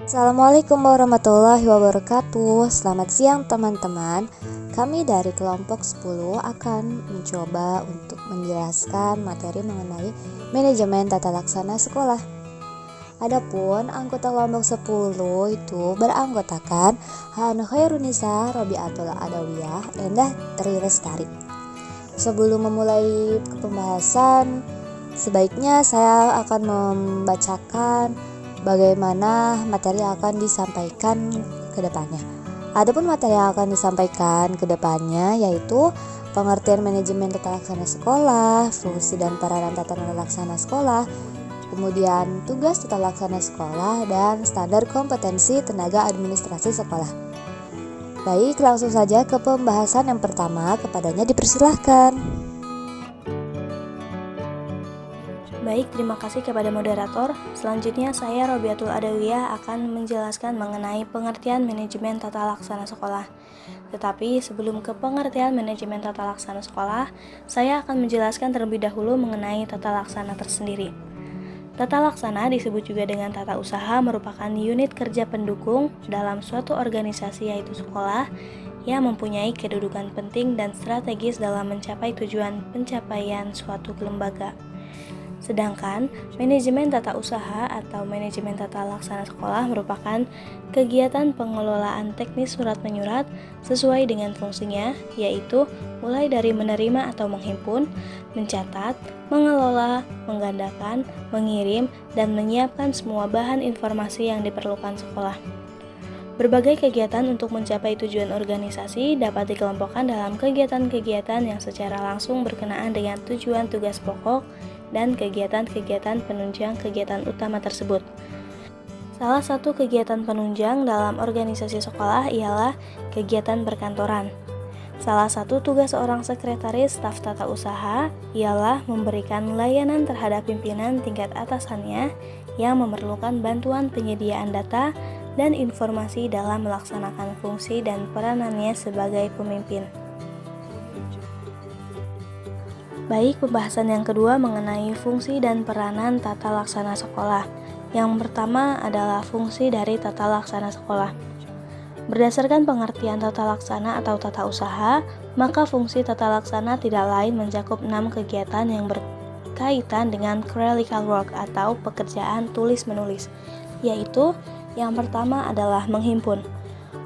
Assalamualaikum warahmatullahi wabarakatuh. Selamat siang teman-teman. Kami dari kelompok 10 akan mencoba untuk menjelaskan materi mengenai manajemen tata laksana sekolah. Adapun anggota kelompok 10 itu beranggotakan Hana Khairunisa, Robiatul Adawiyah, Endah Tri Lestari. Sebelum memulai pembahasan, sebaiknya saya akan membacakan bagaimana materi yang akan disampaikan ke depannya. Adapun materi yang akan disampaikan ke depannya yaitu pengertian manajemen tata laksana sekolah, fungsi dan peranan tata laksana sekolah, kemudian tugas tata laksana sekolah, dan standar kompetensi tenaga administrasi sekolah. Baik, langsung saja ke pembahasan yang pertama, kepadanya dipersilahkan. Baik, terima kasih kepada moderator. Selanjutnya saya Robiatul Adawiyah akan menjelaskan mengenai pengertian manajemen tata laksana sekolah. Tetapi sebelum ke pengertian manajemen tata laksana sekolah, saya akan menjelaskan terlebih dahulu mengenai tata laksana tersendiri. Tata laksana disebut juga dengan tata usaha, merupakan unit kerja pendukung dalam suatu organisasi yaitu sekolah yang mempunyai kedudukan penting dan strategis dalam mencapai tujuan pencapaian suatu lembaga. Sedangkan manajemen tata usaha atau manajemen tata laksana sekolah merupakan kegiatan pengelolaan teknis surat menyurat sesuai dengan fungsinya, yaitu mulai dari menerima atau menghimpun, mencatat, mengelola, menggandakan, mengirim, dan menyiapkan semua bahan informasi yang diperlukan sekolah. Berbagai kegiatan untuk mencapai tujuan organisasi dapat dikelompokkan dalam kegiatan-kegiatan yang secara langsung berkenaan dengan tujuan tugas pokok dan kegiatan-kegiatan penunjang kegiatan utama tersebut. Salah satu kegiatan penunjang dalam organisasi sekolah ialah kegiatan perkantoran. Salah satu tugas seorang sekretaris staf tata usaha ialah memberikan layanan terhadap pimpinan tingkat atasannya yang memerlukan bantuan penyediaan data dan informasi dalam melaksanakan fungsi dan peranannya sebagai pemimpin. Baik, pembahasan yang kedua mengenai fungsi dan peranan tata laksana sekolah. Yang pertama adalah fungsi dari tata laksana sekolah. Berdasarkan pengertian tata laksana atau tata usaha, maka fungsi tata laksana tidak lain mencakup 6 kegiatan yang berkaitan dengan clerical work atau pekerjaan tulis-menulis, yaitu yang pertama adalah menghimpun.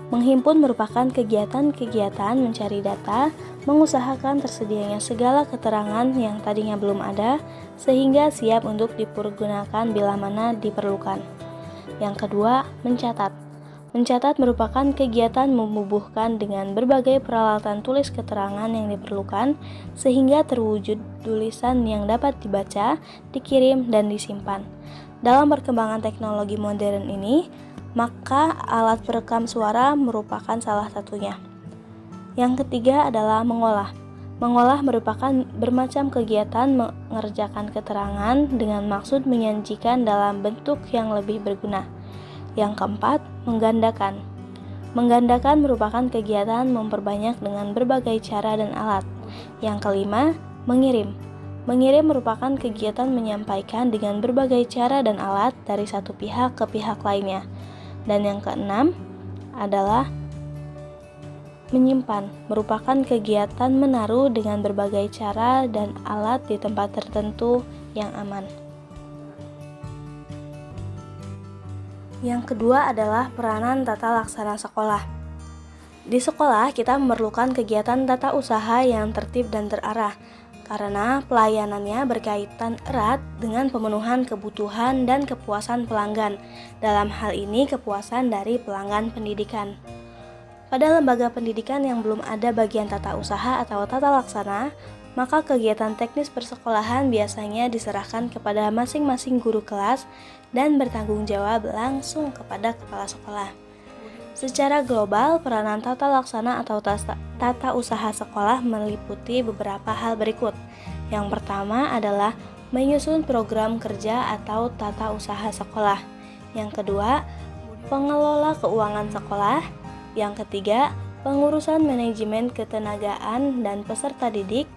Menghimpun merupakan kegiatan-kegiatan mencari data, mengusahakan tersedianya segala keterangan yang tadinya belum ada, sehingga siap untuk dipergunakan bila mana diperlukan. Yang kedua, mencatat. Mencatat merupakan kegiatan membubuhkan dengan berbagai peralatan tulis keterangan yang diperlukan, sehingga terwujud tulisan yang dapat dibaca, dikirim, dan disimpan. Dalam perkembangan teknologi modern ini, maka alat perekam suara merupakan salah satunya. Yang ketiga adalah mengolah. Mengolah merupakan bermacam kegiatan mengerjakan keterangan dengan maksud menyajikan dalam bentuk yang lebih berguna. Yang keempat, menggandakan. Menggandakan merupakan kegiatan memperbanyak dengan berbagai cara dan alat. Yang kelima, mengirim. Mengirim merupakan kegiatan menyampaikan dengan berbagai cara dan alat dari satu pihak ke pihak lainnya. Dan yang keenam adalah menyimpan, merupakan kegiatan menaruh dengan berbagai cara dan alat di tempat tertentu yang aman. Yang kedua adalah peranan tata laksana sekolah. Di sekolah kita memerlukan kegiatan tata usaha yang tertib dan terarah, karena pelayanannya berkaitan erat dengan pemenuhan kebutuhan dan kepuasan pelanggan. Dalam hal ini kepuasan dari pelanggan pendidikan. Pada lembaga pendidikan yang belum ada bagian tata usaha atau tata laksana, maka kegiatan teknis persekolahan biasanya diserahkan kepada masing-masing guru kelas dan bertanggung jawab langsung kepada kepala sekolah. Secara global, peranan tata laksana atau tata usaha sekolah meliputi beberapa hal berikut. Yang pertama adalah menyusun program kerja atau tata usaha sekolah. Yang kedua, pengelola keuangan sekolah. Yang ketiga, pengurusan manajemen ketenagaan dan peserta didik.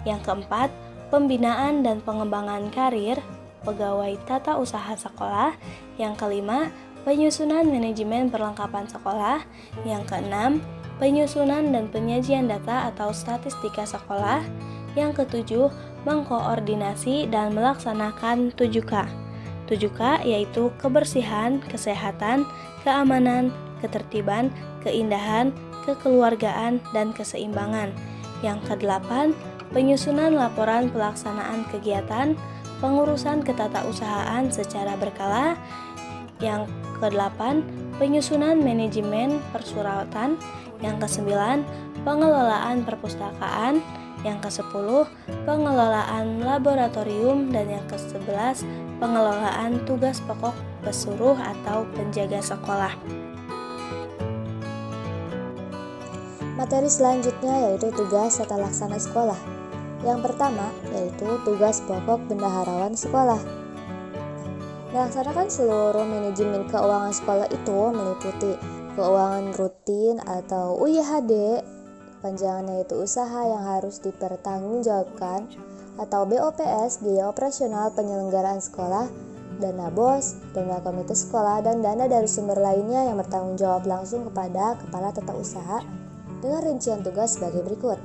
Yang keempat, pembinaan dan pengembangan karir pegawai tata usaha sekolah. Yang kelima, penyusunan manajemen perlengkapan sekolah. Yang keenam, penyusunan dan penyajian data atau statistika sekolah. Yang ketujuh, mengkoordinasi dan melaksanakan 7K. 7K yaitu kebersihan, kesehatan, keamanan, ketertiban, keindahan, kekeluargaan, dan keseimbangan. Yang kedelapan, penyusunan laporan pelaksanaan kegiatan, pengurusan ketatausahaan secara berkala. Yang kedelapan, penyusunan manajemen persuratan. Yang kesembilan, pengelolaan perpustakaan. Yang kesepuluh, pengelolaan laboratorium. Dan yang kesebelas, pengelolaan tugas pokok pesuruh atau penjaga sekolah. Materi selanjutnya yaitu tugas tata laksana sekolah. Yang pertama yaitu tugas pokok bendaharawan sekolah. Melaksanakan seluruh manajemen keuangan sekolah itu meliputi keuangan rutin atau UYHD, panjangannya itu usaha yang harus dipertanggungjawabkan, atau BOPS, biaya operasional penyelenggaraan sekolah, dana BOS, dana komite sekolah, dan dana dari sumber lainnya yang bertanggung jawab langsung kepada kepala tata usaha dengan rincian tugas sebagai berikut.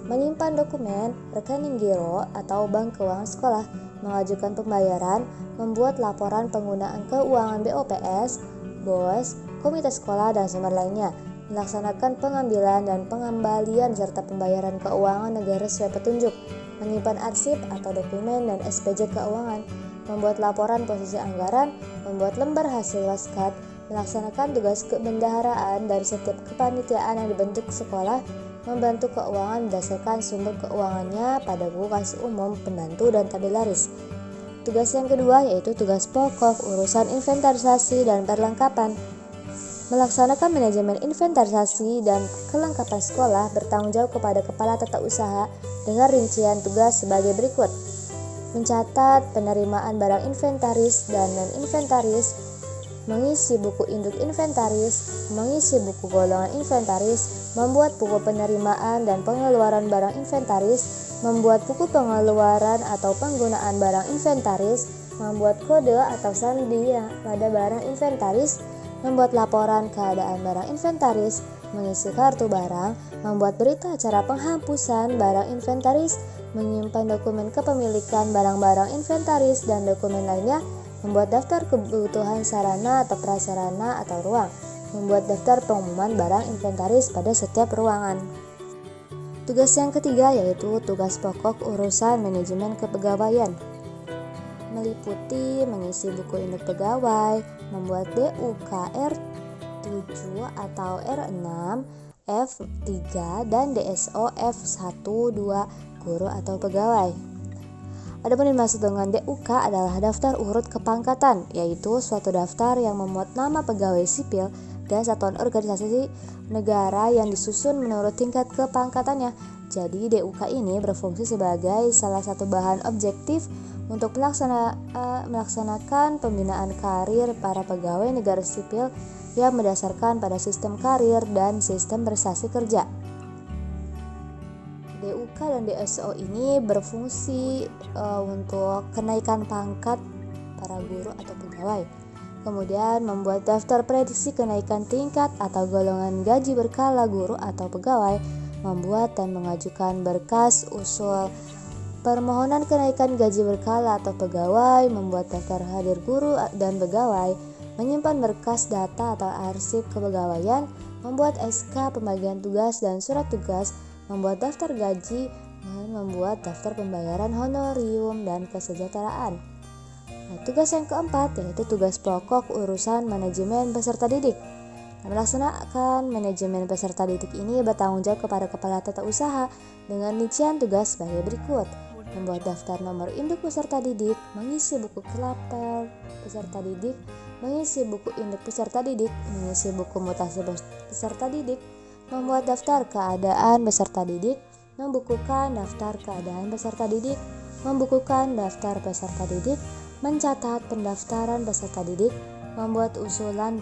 Menyimpan dokumen, rekening giro atau bank keuangan sekolah, mengajukan pembayaran, membuat laporan penggunaan keuangan BOPS, BOS, komite sekolah, dan sumber lainnya, melaksanakan pengambilan dan pengembalian serta pembayaran keuangan negara sesuai petunjuk, menyimpan arsip atau dokumen dan SPJ keuangan, membuat laporan posisi anggaran, membuat lembar hasil waskat, melaksanakan tugas kebendaharaan dari setiap kepanitiaan yang dibentuk sekolah, membantu keuangan berdasarkan sumber keuangannya pada buku kas umum, pembantu, dan tabel laris. Tugas yang kedua yaitu tugas pokok urusan inventarisasi dan perlengkapan. Melaksanakan manajemen inventarisasi dan kelengkapan sekolah bertanggung jawab kepada kepala tata usaha dengan rincian tugas sebagai berikut. Mencatat penerimaan barang inventaris dan non-inventaris, mengisi buku induk inventaris, mengisi buku golongan inventaris, membuat buku penerimaan dan pengeluaran barang inventaris, membuat buku pengeluaran atau penggunaan barang inventaris, membuat kode atau sandi pada barang inventaris, membuat laporan keadaan barang inventaris, mengisi kartu barang, membuat berita acara penghapusan barang inventaris, menyimpan dokumen kepemilikan barang-barang inventaris dan dokumen lainnya, membuat daftar kebutuhan sarana atau prasarana atau ruang, membuat daftar pengumuman barang inventaris pada setiap ruangan. Tugas yang ketiga yaitu tugas pokok urusan manajemen kepegawaian. Meliputi mengisi buku induk pegawai, membuat DUK R7 atau R6, F3, dan DSO F1, 2 guru atau pegawai. Adapun yang dimaksud dengan DUK adalah daftar urut kepangkatan, yaitu suatu daftar yang memuat nama pegawai sipil dan satuan organisasi negara yang disusun menurut tingkat kepangkatannya. Jadi DUK ini berfungsi sebagai salah satu bahan objektif untuk melaksanakan pembinaan karir para pegawai negara sipil yang berdasarkan pada sistem karir dan sistem prestasi kerja. DUK dan DSO ini berfungsi untuk kenaikan pangkat para guru atau pegawai. Kemudian membuat daftar prediksi kenaikan tingkat atau golongan gaji berkala guru atau pegawai, membuat dan mengajukan berkas usul permohonan kenaikan gaji berkala atau pegawai, membuat daftar hadir guru dan pegawai, menyimpan berkas data atau arsip kepegawaian, membuat SK pembagian tugas dan surat tugas, membuat daftar gaji, dan membuat daftar pembayaran honorium dan kesejahteraan. Nah, tugas yang keempat yaitu tugas pokok urusan manajemen peserta didik. Melaksanakan manajemen peserta didik ini bertanggung jawab kepada kepala tata usaha dengan rincian tugas sebagai berikut. Membuat daftar nomor induk peserta didik, mengisi buku kelapel peserta didik, mengisi buku induk peserta didik, mengisi buku mutasi peserta didik, membuat daftar keadaan peserta didik, membukukan daftar keadaan peserta didik, membukukan daftar peserta didik, mencatat pendaftaran peserta didik, membuat usulan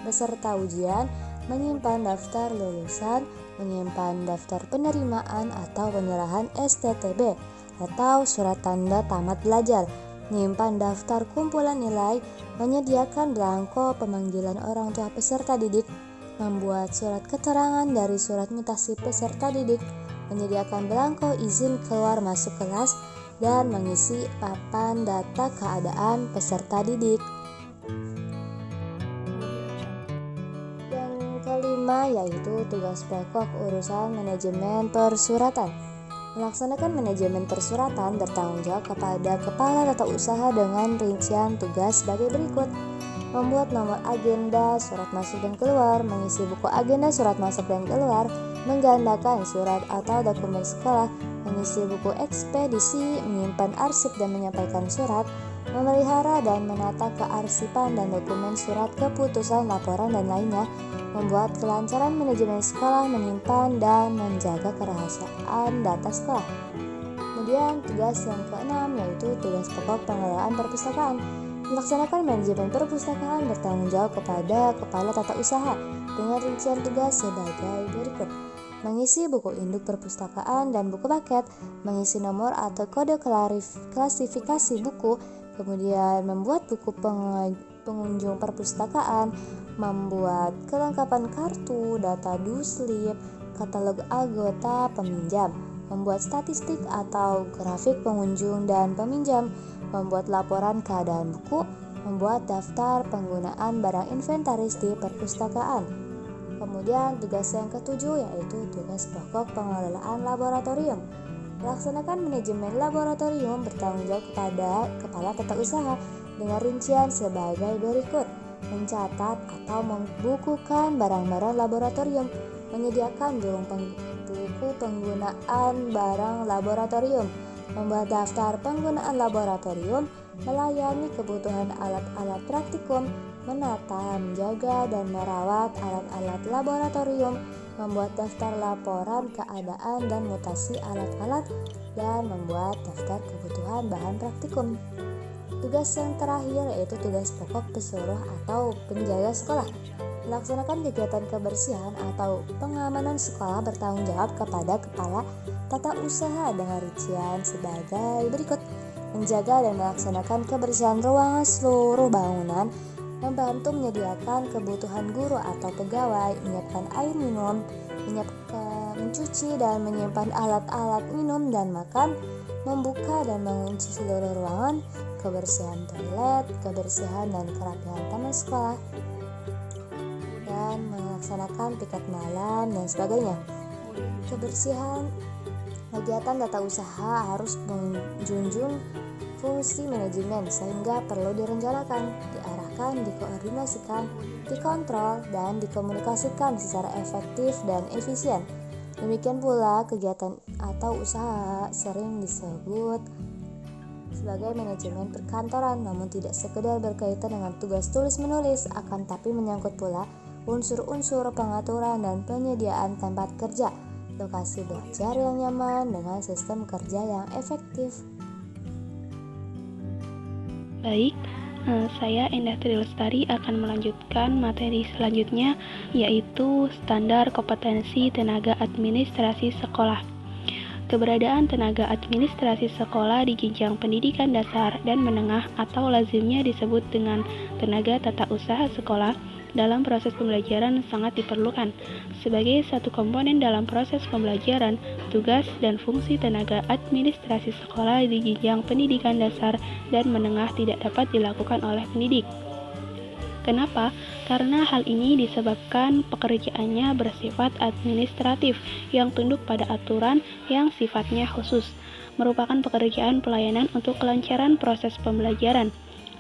peserta ujian, menyimpan daftar lulusan, menyimpan daftar penerimaan atau penyerahan STTB atau surat tanda tamat belajar, menyimpan daftar kumpulan nilai, menyediakan belangko pemanggilan orang tua peserta didik, membuat surat keterangan dari surat mutasi peserta didik, menyediakan belangko izin keluar masuk kelas, dan mengisi papan data keadaan peserta didik. Yang kelima yaitu tugas pokok urusan manajemen persuratan. Melaksanakan manajemen persuratan bertanggung jawab kepada kepala tata usaha dengan rincian tugas sebagai berikut: membuat nomor agenda surat masuk dan keluar, mengisi buku agenda surat masuk dan keluar, menggandakan surat atau dokumen sekolah, mengisi buku ekspedisi, menyimpan arsip dan menyampaikan surat, memelihara dan menata kearsipan dan dokumen surat keputusan, laporan, dan lainnya, membuat kelancaran manajemen sekolah, menyimpan dan menjaga kerahasiaan data sekolah. Kemudian tugas yang keenam yaitu tugas pokok pengelolaan perpustakaan. Melaksanakan manajemen perpustakaan bertanggung jawab kepada kepala tata usaha dengan rincian tugas sebagai berikut: mengisi buku induk perpustakaan dan buku paket, mengisi nomor atau kode klasifikasi buku, kemudian membuat buku pengunjung perpustakaan, membuat kelengkapan kartu, data duslip, katalog anggota peminjam, membuat statistik atau grafik pengunjung dan peminjam, membuat laporan keadaan buku, membuat daftar penggunaan barang inventaris di perpustakaan. Kemudian tugas yang ketujuh yaitu tugas pokok pengelolaan laboratorium. Melaksanakan manajemen laboratorium bertanggung jawab kepada kepala tata usaha dengan rincian sebagai berikut: mencatat atau membukukan barang-barang laboratorium, menyediakan buku penggunaan barang laboratorium, membuat daftar penggunaan laboratorium, melayani kebutuhan alat-alat praktikum, menata, menjaga, dan merawat alat-alat laboratorium, membuat daftar laporan keadaan dan mutasi alat-alat, dan membuat daftar kebutuhan bahan praktikum. Tugas yang terakhir yaitu tugas pokok pesuruh atau penjaga sekolah. Melaksanakan kegiatan kebersihan atau pengamanan sekolah bertanggung jawab kepada kepala tata usaha dengan rincian sebagai berikut: menjaga dan melaksanakan kebersihan ruangan seluruh bangunan, membantu menyediakan kebutuhan guru atau pegawai, menyiapkan air minum, mencuci dan menyimpan alat-alat minum dan makan, membuka dan mengunci seluruh ruangan, kebersihan toilet, kebersihan dan kerapihan taman sekolah, dan melaksanakan piket malam dan sebagainya. Kebersihan kegiatan tata usaha harus menjunjung fungsi manajemen sehingga perlu direncanakan, diarahkan, dikoordinasikan, dikontrol, dan dikomunikasikan secara efektif dan efisien. Demikian pula kegiatan atau usaha sering disebut sebagai manajemen perkantoran, namun tidak sekedar berkaitan dengan tugas tulis-menulis, akan tapi menyangkut pula unsur-unsur pengaturan dan penyediaan tempat kerja, lokasi belajar yang nyaman dengan sistem kerja yang efektif. Baik, saya Endah Tri Lestari akan melanjutkan materi selanjutnya, yaitu standar kompetensi tenaga administrasi sekolah. Keberadaan tenaga administrasi sekolah di jenjang pendidikan dasar dan menengah atau lazimnya disebut dengan tenaga tata usaha sekolah dalam proses pembelajaran sangat diperlukan. Sebagai satu komponen dalam proses pembelajaran, tugas dan fungsi tenaga administrasi sekolah di jenjang pendidikan dasar dan menengah tidak dapat dilakukan oleh pendidik. Kenapa? Karena hal ini disebabkan pekerjaannya bersifat administratif yang tunduk pada aturan yang sifatnya khusus, merupakan pekerjaan pelayanan untuk kelancaran proses pembelajaran.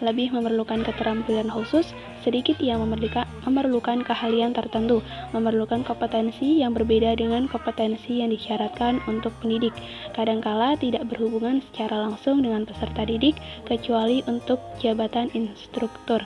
Lebih memerlukan keterampilan khusus, sedikit yang memerlukan keahlian tertentu, memerlukan kompetensi yang berbeda dengan kompetensi yang disyaratkan untuk pendidik. Kadangkala tidak berhubungan secara langsung dengan peserta didik, kecuali untuk jabatan instruktur.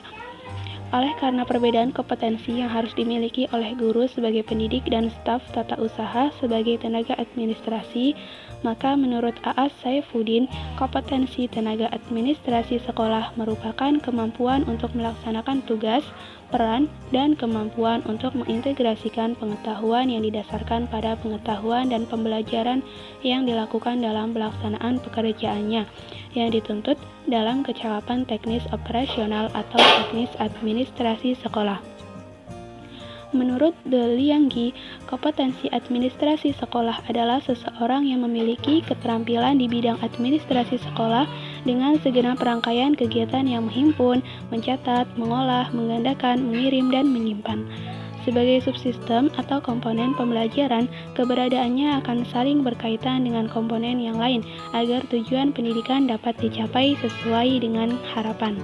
Oleh karena perbedaan kompetensi yang harus dimiliki oleh guru sebagai pendidik dan staf tata usaha sebagai tenaga administrasi, Maka menurut Aas Saifuddin, kompetensi tenaga administrasi sekolah merupakan kemampuan untuk melaksanakan tugas, peran, dan kemampuan untuk mengintegrasikan pengetahuan yang didasarkan pada pengetahuan dan pembelajaran yang dilakukan dalam pelaksanaan pekerjaannya, yang dituntut dalam kecakapan teknis operasional atau teknis administrasi sekolah. Menurut De Lianggi, kompetensi administrasi sekolah adalah seseorang yang memiliki keterampilan di bidang administrasi sekolah dengan segenap rangkaian kegiatan yang menghimpun, mencatat, mengolah, menggandakan, mengirim, dan menyimpan. Sebagai subsistem atau komponen pembelajaran, keberadaannya akan saling berkaitan dengan komponen yang lain agar tujuan pendidikan dapat dicapai sesuai dengan harapan.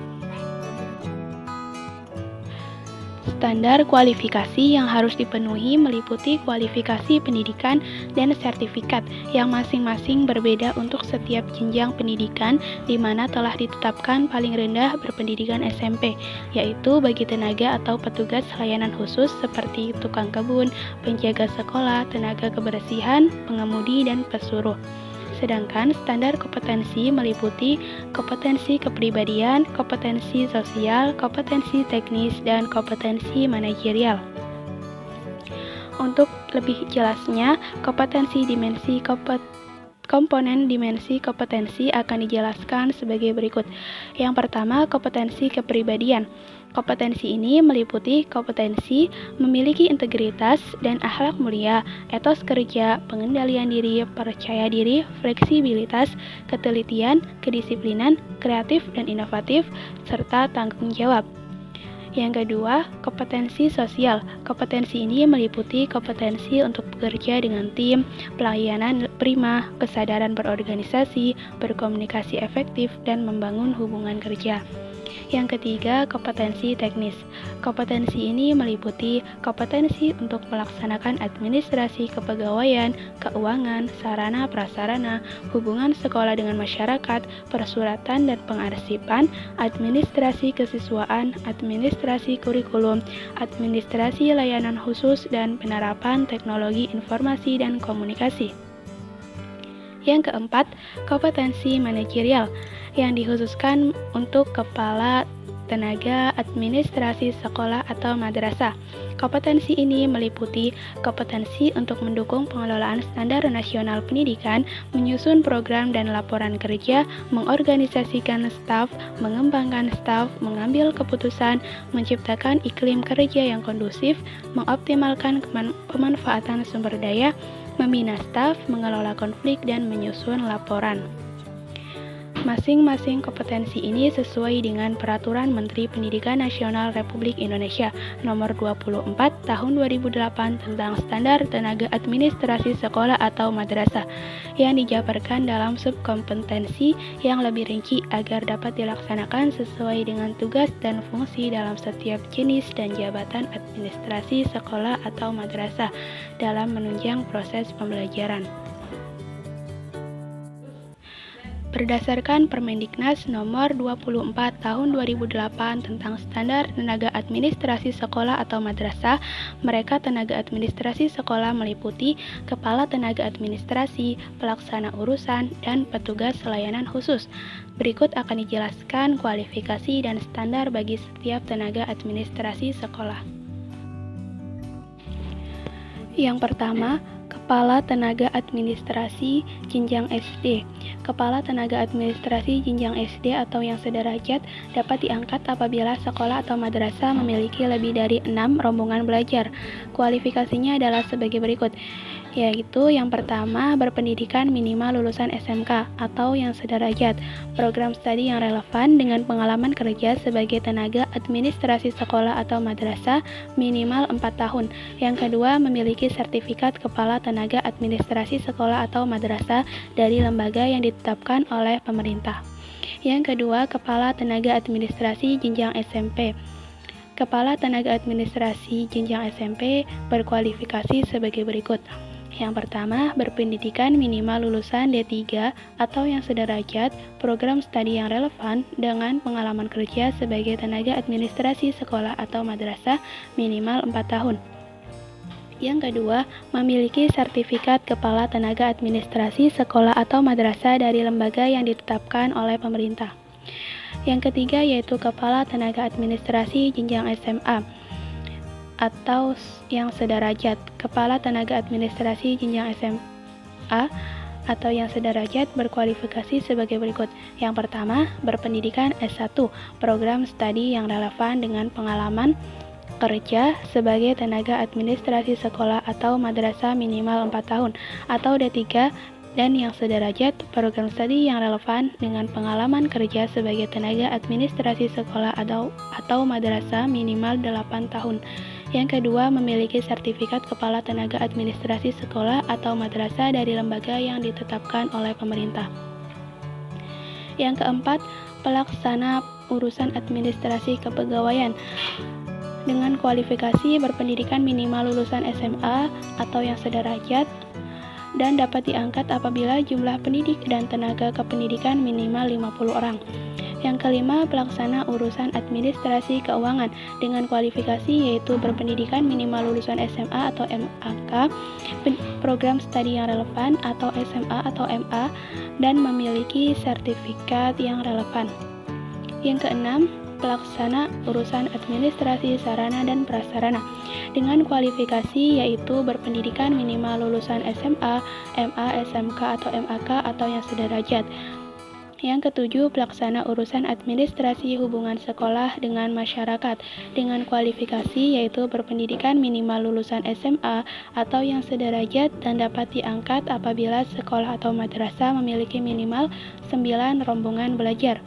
Standar kualifikasi yang harus dipenuhi meliputi kualifikasi pendidikan dan sertifikat yang masing-masing berbeda untuk setiap jenjang pendidikan, di mana telah ditetapkan paling rendah berpendidikan SMP, yaitu bagi tenaga atau petugas layanan khusus seperti tukang kebun, penjaga sekolah, tenaga kebersihan, pengemudi, dan pesuruh. Sedangkan standar kompetensi meliputi kompetensi kepribadian, kompetensi sosial, kompetensi teknis, dan kompetensi manajerial. Untuk lebih jelasnya, komponen dimensi kompetensi akan dijelaskan sebagai berikut. Yang pertama, kompetensi kepribadian. Kompetensi ini meliputi kompetensi memiliki integritas dan akhlak mulia, etos kerja, pengendalian diri, percaya diri, fleksibilitas, ketelitian, kedisiplinan, kreatif dan inovatif, serta tanggung jawab. Yang kedua, kompetensi sosial. Kompetensi ini meliputi kompetensi untuk bekerja dengan tim, pelayanan prima, kesadaran berorganisasi, berkomunikasi efektif, dan membangun hubungan kerja. Yang ketiga, kompetensi teknis. Kompetensi ini meliputi kompetensi untuk melaksanakan administrasi kepegawaian, keuangan, sarana prasarana, hubungan sekolah dengan masyarakat, persuratan dan pengarsipan, administrasi kesiswaan, administrasi kurikulum, administrasi layanan khusus, dan penerapan teknologi informasi dan komunikasi. Yang keempat, kompetensi manajerial yang dikhususkan untuk kepala tenaga administrasi sekolah atau madrasah. Kompetensi ini meliputi kompetensi untuk mendukung pengelolaan standar nasional pendidikan, menyusun program dan laporan kerja, mengorganisasikan staf, mengembangkan staf, mengambil keputusan, menciptakan iklim kerja yang kondusif, mengoptimalkan pemanfaatan sumber daya, membina staf, mengelola konflik, dan menyusun laporan. Masing-masing kompetensi ini sesuai dengan Peraturan Menteri Pendidikan Nasional Republik Indonesia Nomor 24 Tahun 2008 tentang Standar Tenaga Administrasi Sekolah atau Madrasah yang dijabarkan dalam subkompetensi yang lebih rinci agar dapat dilaksanakan sesuai dengan tugas dan fungsi dalam setiap jenis dan jabatan administrasi sekolah atau madrasah dalam menunjang proses pembelajaran. Berdasarkan Permendiknas Nomor 24 Tahun 2008 tentang Standar Tenaga Administrasi Sekolah atau Madrasah, mereka tenaga administrasi sekolah meliputi Kepala Tenaga Administrasi, Pelaksana Urusan, dan Petugas Layanan Khusus. Berikut akan dijelaskan kualifikasi dan standar bagi setiap tenaga administrasi sekolah. Yang pertama, Kepala Tenaga Administrasi Jenjang SD. Kepala Tenaga Administrasi Jenjang SD atau yang sederajat dapat diangkat apabila sekolah atau madrasah memiliki lebih dari 6 rombongan belajar. Kualifikasinya adalah sebagai berikut, yaitu yang pertama, berpendidikan minimal lulusan SMK atau yang sederajat, program studi yang relevan dengan pengalaman kerja sebagai tenaga administrasi sekolah atau madrasah minimal 4 tahun. Yang kedua, memiliki sertifikat Kepala Tenaga Administrasi Sekolah atau Madrasah dari lembaga yang ditetapkan oleh pemerintah. Yang kedua, Kepala Tenaga Administrasi Jenjang SMP. Kepala Tenaga Administrasi Jenjang SMP berkualifikasi sebagai berikut. Yang pertama, berpendidikan minimal lulusan D3 atau yang sederajat, program studi yang relevan dengan pengalaman kerja sebagai tenaga administrasi sekolah atau madrasah minimal 4 tahun. Yang kedua, memiliki sertifikat Kepala Tenaga Administrasi Sekolah atau Madrasah dari lembaga yang ditetapkan oleh pemerintah. Yang ketiga yaitu Kepala Tenaga Administrasi jenjang SMA atau yang sederajat. Kepala Tenaga Administrasi jenjang SMA atau yang sederajat berkualifikasi sebagai berikut. Yang pertama, berpendidikan S1, program studi yang relevan dengan pengalaman kerja sebagai tenaga administrasi sekolah atau madrasah minimal 4 tahun, atau D3, dan yang sederajat program studi yang relevan dengan pengalaman kerja sebagai tenaga administrasi sekolah atau madrasah minimal 8 tahun. Yang kedua, memiliki sertifikat Kepala Tenaga Administrasi Sekolah atau Madrasah dari lembaga yang ditetapkan oleh pemerintah. Yang keempat, pelaksana urusan administrasi kepegawaian dengan kualifikasi berpendidikan minimal lulusan SMA atau yang sederajat dan dapat diangkat apabila jumlah pendidik dan tenaga kependidikan minimal 50 orang. Yang kelima, pelaksana urusan administrasi keuangan dengan kualifikasi yaitu berpendidikan minimal lulusan SMA atau MAK, program studi yang relevan atau SMA atau MA, dan memiliki sertifikat yang relevan. Yang keenam, pelaksana urusan administrasi sarana dan prasarana dengan kualifikasi yaitu berpendidikan minimal lulusan SMA, MA, SMK atau MAK atau yang sederajat. Yang ketujuh, pelaksana urusan administrasi hubungan sekolah dengan masyarakat dengan kualifikasi yaitu berpendidikan minimal lulusan SMA atau yang sederajat dan dapat diangkat apabila sekolah atau madrasah memiliki minimal 9 rombongan belajar.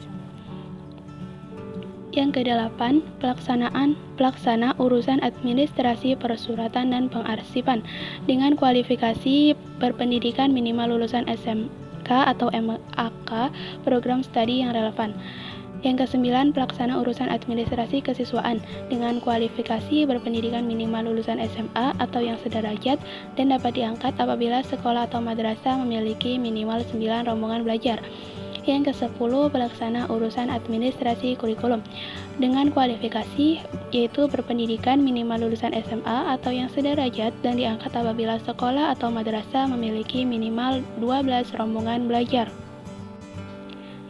Yang kedelapan, pelaksana urusan administrasi persuratan dan pengarsipan dengan kualifikasi berpendidikan minimal lulusan SMK atau MAK, program studi yang relevan. Yang kesembilan, pelaksana urusan administrasi kesiswaan dengan kualifikasi berpendidikan minimal lulusan SMA atau yang sederajat dan dapat diangkat apabila sekolah atau madrasah memiliki minimal 9 rombongan belajar. Yang ke-10, pelaksana urusan administrasi kurikulum dengan kualifikasi yaitu berpendidikan minimal lulusan SMA atau yang sederajat dan diangkat apabila sekolah atau madrasah memiliki minimal 12 rombongan belajar.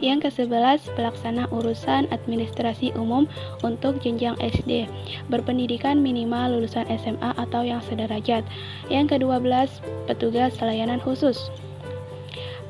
Yang ke-11, pelaksana urusan administrasi umum untuk jenjang SD, berpendidikan minimal lulusan SMA atau yang sederajat. Yang ke-12, petugas layanan khusus.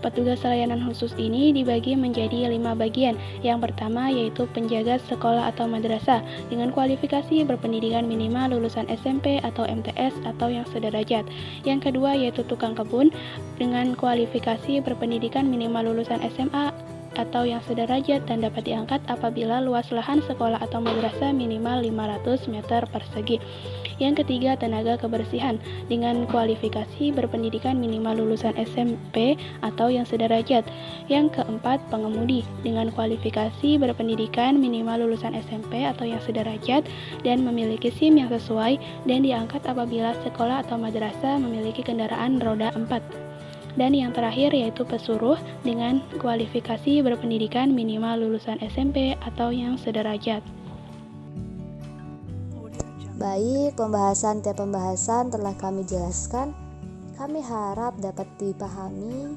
Petugas layanan khusus ini dibagi menjadi 5 bagian. Yang pertama yaitu penjaga sekolah atau madrasah dengan kualifikasi berpendidikan minimal lulusan SMP atau MTS atau yang sederajat. Yang kedua yaitu tukang kebun dengan kualifikasi berpendidikan minimal lulusan SMA atau yang sederajat dan dapat diangkat apabila luas lahan sekolah atau madrasah minimal 500 meter persegi. Yang ketiga, tenaga kebersihan dengan kualifikasi berpendidikan minimal lulusan SMP atau yang sederajat. Yang keempat, pengemudi dengan kualifikasi berpendidikan minimal lulusan SMP atau yang sederajat dan memiliki SIM yang sesuai dan diangkat apabila sekolah atau madrasah memiliki kendaraan roda 4. Dan yang terakhir yaitu pesuruh dengan kualifikasi berpendidikan minimal lulusan SMP atau yang sederajat. Baik, pembahasan telah kami jelaskan. Kami harap dapat dipahami.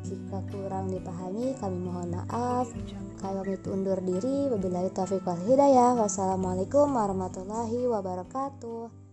Jika kurang dipahami, kami mohon maaf. Kami undur diri. Wabillahi taufiq wal hidayah. Wassalamualaikum warahmatullahi wabarakatuh.